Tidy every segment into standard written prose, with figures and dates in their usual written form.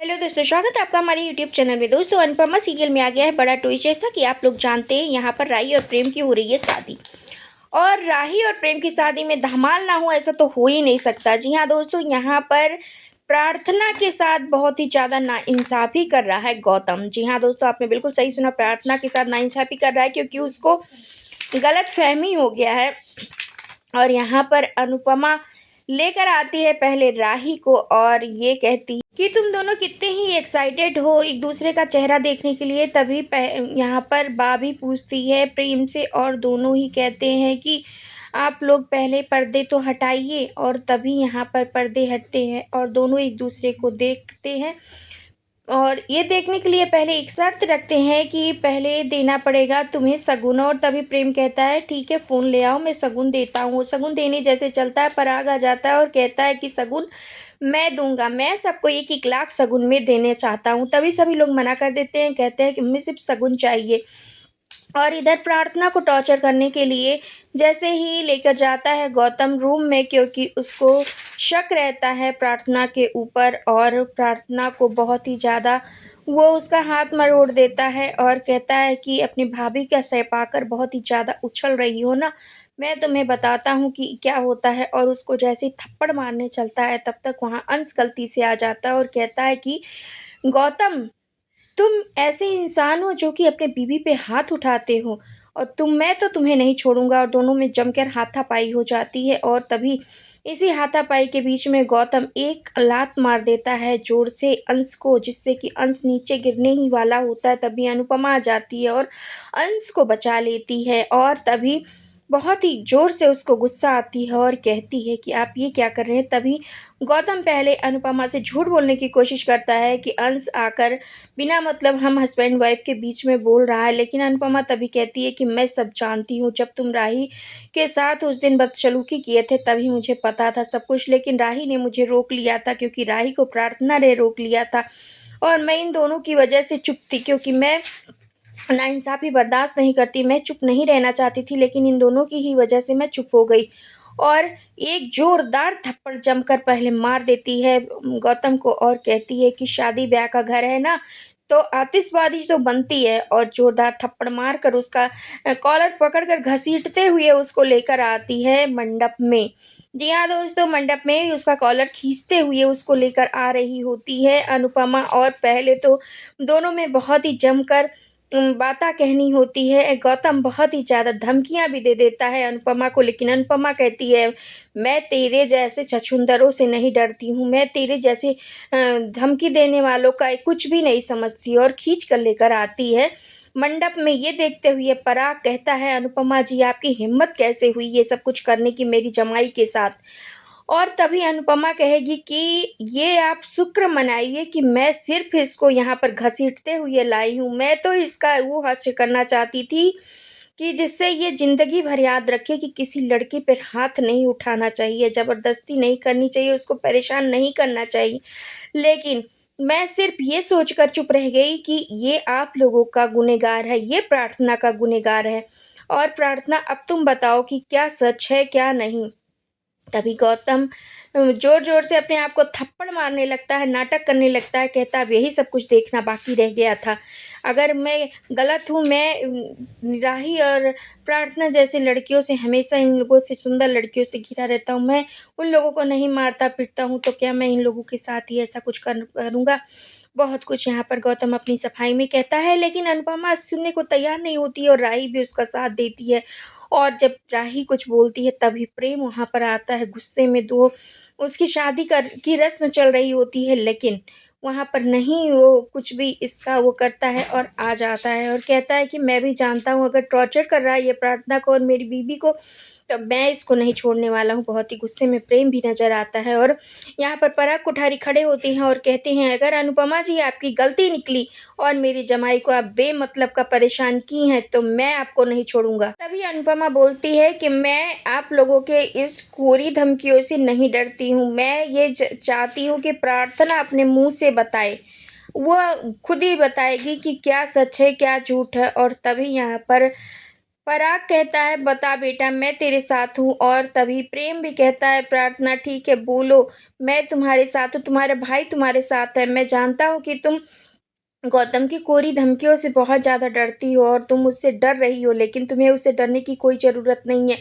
Hello दोस्तों, स्वागत है आपका हमारे यूट्यूब चैनल में। दोस्तों, अनुपमा सीरियल में आ गया है बड़ा ट्विस्ट। जैसा कि आप लोग जानते हैं, यहाँ पर राही और प्रेम की हो रही है शादी। और राही और प्रेम की शादी में धमाल ना हो ऐसा तो हो ही नहीं सकता। जी हाँ दोस्तों, यहाँ पर प्रार्थना के साथ बहुत ही ज़्यादा नाइंसाफ़ी कर रहा है गौतम। जी हाँ दोस्तों, आपने बिल्कुल सही सुना, प्रार्थना के साथ नाइंसाफ़ी कर रहा है क्योंकि उसको गलत फहमी हो गया है। और यहाँ पर अनुपमा लेकर आती है पहले राही को और ये कहती कि तुम दोनों कितने ही एक्साइटेड हो एक दूसरे का चेहरा देखने के लिए। तभी यहाँ पर भाभी पूछती है प्रेम से और दोनों ही कहते हैं कि आप लोग पहले पर्दे तो हटाइए। और तभी यहाँ पर पर्दे हटते हैं और दोनों एक दूसरे को देखते हैं। और ये देखने के लिए पहले एक शर्त रखते हैं कि पहले देना पड़ेगा तुम्हें शगुन। और तभी प्रेम कहता है ठीक है, फ़ोन ले आओ, मैं शगुन देता हूँ। शगुन देने जैसे चलता है, पराग आ जाता है और कहता है कि शगुन मैं दूंगा, मैं सबको 1-1 लाख शगुन में देने चाहता हूँ। तभी सभी लोग मना कर देते हैं, कहते हैं कि हमें सिर्फ शगुन चाहिए। और इधर प्रार्थना को टॉर्चर करने के लिए जैसे ही लेकर जाता है गौतम रूम में, क्योंकि उसको शक रहता है प्रार्थना के ऊपर। और प्रार्थना को बहुत ही ज़्यादा वो उसका हाथ मरोड़ देता है और कहता है कि अपनी भाभी का सह पाकर बहुत ही ज़्यादा उछल रही हो ना, मैं तुम्हें बताता हूँ कि क्या होता है। और उसको जैसे ही थप्पड़ मारने चलता है तब तक वहाँ अंश गलती से आ जाता है और कहता है कि गौतम, तुम ऐसे इंसान हो जो कि अपने बीवी पे हाथ उठाते हो। और मैं तो तुम्हें नहीं छोड़ूंगा। और दोनों में जमकर हाथापाई हो जाती है। और तभी इसी हाथापाई के बीच में गौतम एक लात मार देता है जोर से अंश को, जिससे कि अंश नीचे गिरने ही वाला होता है। तभी अनुपमा आ जाती है और अंश को बचा लेती है। और तभी बहुत ही ज़ोर से उसको गुस्सा आती है और कहती है कि आप ये क्या कर रहे हैं। तभी गौतम पहले अनुपमा से झूठ बोलने की कोशिश करता है कि अंश आकर बिना मतलब हम हस्बैंड वाइफ के बीच में बोल रहा है। लेकिन अनुपमा तभी कहती है कि मैं सब जानती हूँ, जब तुम राही के साथ उस दिन बदसलूकी किए थे तभी मुझे पता था सब कुछ। लेकिन राही ने मुझे रोक लिया था, क्योंकि राही को प्रार्थना ने रोक लिया था। और मैं इन दोनों की वजह से चुप थी, क्योंकि मैं नाइंसाफ़ी बर्दाश्त नहीं करती। मैं चुप नहीं रहना चाहती थी, लेकिन इन दोनों की ही वजह से मैं चुप हो गई। और एक ज़ोरदार थप्पड़ जमकर पहले मार देती है गौतम को और कहती है कि शादी ब्याह का घर है ना, तो आतिशबाज़ी तो बनती है। और ज़ोरदार थप्पड़ मारकर उसका कॉलर पकड़कर घसीटते हुए उसको लेकर आती है मंडप में। जी हाँ दोस्तों, मंडप में उसका कॉलर खींचते हुए उसको लेकर आ रही होती है अनुपमा। और पहले तो दोनों में बहुत ही जमकर बातें कहनी होती है। गौतम बहुत ही ज़्यादा धमकियाँ भी दे देता है अनुपमा को, लेकिन अनुपमा कहती है मैं तेरे जैसे छछूंदरों से नहीं डरती हूँ, मैं तेरे जैसे धमकी देने वालों का कुछ भी नहीं समझती। और खींच कर लेकर आती है मंडप में। ये देखते हुए पराग कहता है अनुपमा जी, आपकी हिम्मत कैसे हुई ये सब कुछ करने की मेरी जमाई के साथ। और तभी अनुपमा कहेगी कि ये आप शुक्र मनाइए कि मैं सिर्फ इसको यहाँ पर घसीटते हुए लाई हूँ। मैं तो इसका वो हास्य करना चाहती थी कि जिससे ये ज़िंदगी भर याद रखे कि किसी लड़की पर हाथ नहीं उठाना चाहिए, ज़बरदस्ती नहीं करनी चाहिए, उसको परेशान नहीं करना चाहिए। लेकिन मैं सिर्फ ये सोचकर चुप रह गई कि ये आप लोगों का गुनहगार है, ये प्रार्थना का गुनहगार है। और प्रार्थना, अब तुम बताओ कि क्या सच है क्या नहीं। तभी गौतम ज़ोर-ज़ोर से अपने आप को थप्पड़ मारने लगता है, नाटक करने लगता है, कहता है अब यही सब कुछ देखना बाकी रह गया था। अगर मैं गलत हूँ, मैं राही और प्रार्थना जैसी लड़कियों से, हमेशा इन लोगों से, सुंदर लड़कियों से घिरा रहता हूँ, मैं उन लोगों को नहीं मारता-पीटता हूँ, तो क्या मैं इन लोगों के साथ ही ऐसा कुछ करूँगा? बहुत कुछ यहाँ पर गौतम अपनी सफाई में कहता है, लेकिन अनुपमा सुनने को तैयार नहीं होती है और राही भी उसका साथ देती है। और जब राही कुछ बोलती है तभी प्रेम वहाँ पर आता है गुस्से में। उसकी शादी की रस्म चल रही होती है, लेकिन वहाँ पर नहीं वो कुछ भी इसका वो करता है और आ जाता है और कहता है कि मैं भी जानता हूँ अगर टॉर्चर कर रहा है ये प्रार्थना को और मेरी बीवी को, तो मैं इसको नहीं छोड़ने वाला हूँ। बहुत ही गुस्से में प्रेम भी नज़र आता है। और यहाँ पर पराग कोठारी खड़े होते हैं और कहते हैं अगर अनुपमा जी आपकी गलती निकली और मेरी जमाई को आप बेमतलब का परेशान की हैं, तो मैं आपको नहीं छोड़ूँगा। तभी अनुपमा बोलती है कि मैं आप लोगों के इस कोरी धमकियों से नहीं डरती हूँ। मैं ये चाहती हूँ कि प्रार्थना अपने मुँह से बताए। वो खुद ही बताएगी कि क्या सच है, क्या झूठ है। और तभी यहाँ पर पराग कहता है बता बेटा मैं तेरे साथ हूँ। और तभी प्रेम भी कहता है प्रार्थना ठीक है बोलो, मैं तुम्हारे साथ हूँ, तुम्हारा भाई तुम्हारे साथ है। मैं जानता हूँ कि तुम गौतम की कोरी धमकियों से बहुत ज़्यादा डरती हो और तुम उससे डर रही हो, लेकिन तुम्हें उससे डरने की कोई ज़रूरत नहीं है।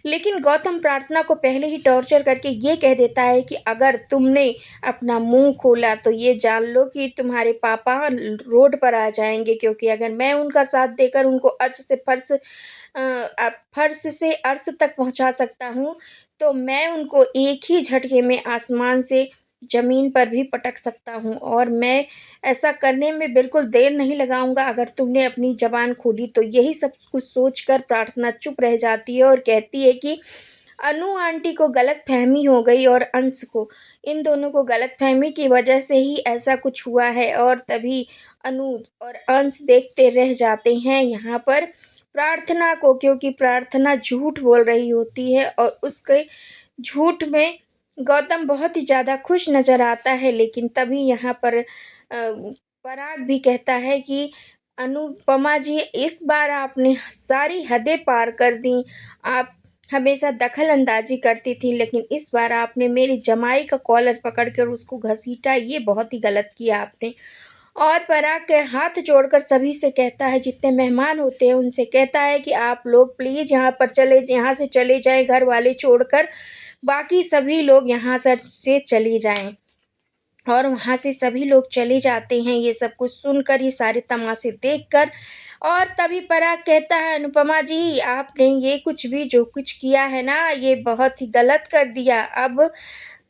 लेकिन गौतम प्रार्थना को पहले ही टॉर्चर करके ये कह देता है कि अगर तुमने अपना मुंह खोला तो ये जान लो कि तुम्हारे पापा रोड पर आ जाएंगे, क्योंकि अगर मैं उनका साथ देकर उनको फर्श से अर्श तक पहुंचा सकता हूं, तो मैं उनको एक ही झटके में आसमान से ज़मीन पर भी पटक सकता हूँ। और मैं ऐसा करने में बिल्कुल देर नहीं लगाऊंगा अगर तुमने अपनी ज़बान खोली तो। यही सब कुछ सोचकर प्रार्थना चुप रह जाती है और कहती है कि अनु आंटी को गलतफहमी हो गई और अंश को, इन दोनों को गलतफहमी की वजह से ही ऐसा कुछ हुआ है। और तभी अनु और अंश देखते रह जाते हैं यहाँ पर प्रार्थना को, क्योंकि प्रार्थना झूठ बोल रही होती है और उसके झूठ में गौतम बहुत ही ज़्यादा खुश नज़र आता है। लेकिन तभी यहाँ पर पराग भी कहता है कि अनुपमा जी इस बार आपने सारी हदें पार कर दी। आप हमेशा दखल अंदाजी करती थी, लेकिन इस बार आपने मेरी जमाई का कॉलर पकड़कर उसको घसीटा, ये बहुत ही गलत किया आपने। और पराग के हाथ जोड़कर सभी से कहता है, जितने मेहमान होते हैं उनसे कहता है कि आप लोग प्लीज़ यहाँ से चले जाएं, घर वाले छोड़कर बाकी सभी लोग यहाँ से चले जाएं। और वहाँ से सभी लोग चले जाते हैं ये सब कुछ सुनकर, ये सारे तमाशे देखकर। और तभी पराग कहता है अनुपमा जी आपने ये कुछ भी जो कुछ किया है ना, ये बहुत ही गलत कर दिया। अब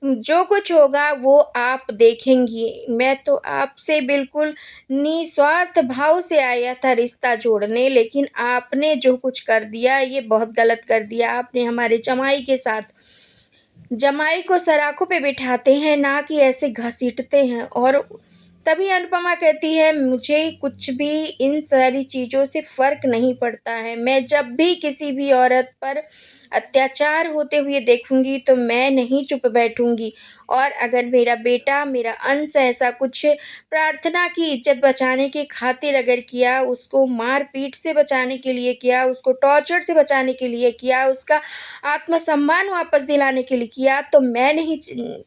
जो कुछ होगा वो आप देखेंगी। मैं तो आपसे बिल्कुल निस्वार्थ भाव से आया था रिश्ता जोड़ने, लेकिन आपने जो कुछ कर दिया ये बहुत गलत कर दिया। आपने हमारे जमाई के साथ, जमाई को सराखों पे बिठाते हैं ना कि ऐसे घसीटते हैं। और तभी अनुपमा कहती है मुझे कुछ भी इन सारी चीज़ों से फ़र्क नहीं पड़ता है। मैं जब भी किसी भी औरत पर अत्याचार होते हुए देखूंगी तो मैं नहीं चुप बैठूंगी। और अगर मेरा बेटा, मेरा अंश ऐसा कुछ प्रार्थना की इज्जत बचाने की खातिर अगर किया, उसको मार पीट से बचाने के लिए किया, उसको टॉर्चर से बचाने के लिए किया, उसका आत्मसम्मान वापस दिलाने के लिए किया, तो मैं नहीं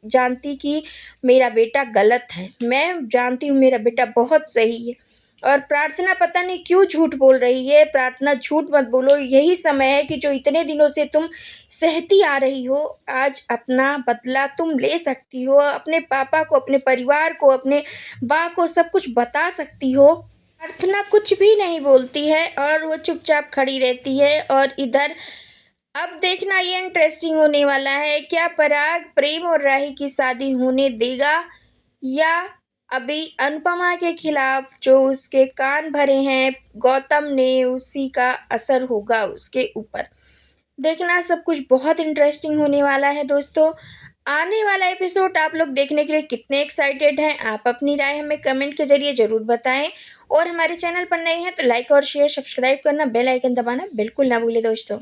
जानती कि मेरा बेटा गलत है। मैं जानती हूँ मेरा बेटा बहुत सही है। और प्रार्थना पता नहीं क्यों झूठ बोल रही है। प्रार्थना झूठ मत बोलो, यही समय है कि जो इतने दिनों से तुम सहती आ रही हो, आज अपना बदला तुम ले सकती हो। अपने पापा को, अपने परिवार को, अपने बा को सब कुछ बता सकती हो। प्रार्थना कुछ भी नहीं बोलती है और वो चुपचाप खड़ी रहती है। और इधर अब देखना ये इंटरेस्टिंग होने वाला है, क्या पराग प्रेम और राही की शादी होने देगा, या अभी अनुपमा के खिलाफ जो उसके कान भरे हैं गौतम ने, उसी का असर होगा उसके ऊपर। देखना सब कुछ बहुत इंटरेस्टिंग होने वाला है दोस्तों। आने वाला एपिसोड आप लोग देखने के लिए कितने एक्साइटेड हैं, आप अपनी राय हमें कमेंट के जरिए ज़रूर बताएं। और हमारे चैनल पर नए हैं तो लाइक और शेयर सब्सक्राइब करना, बेल आइकन दबाना बिल्कुल ना भूलें दोस्तों।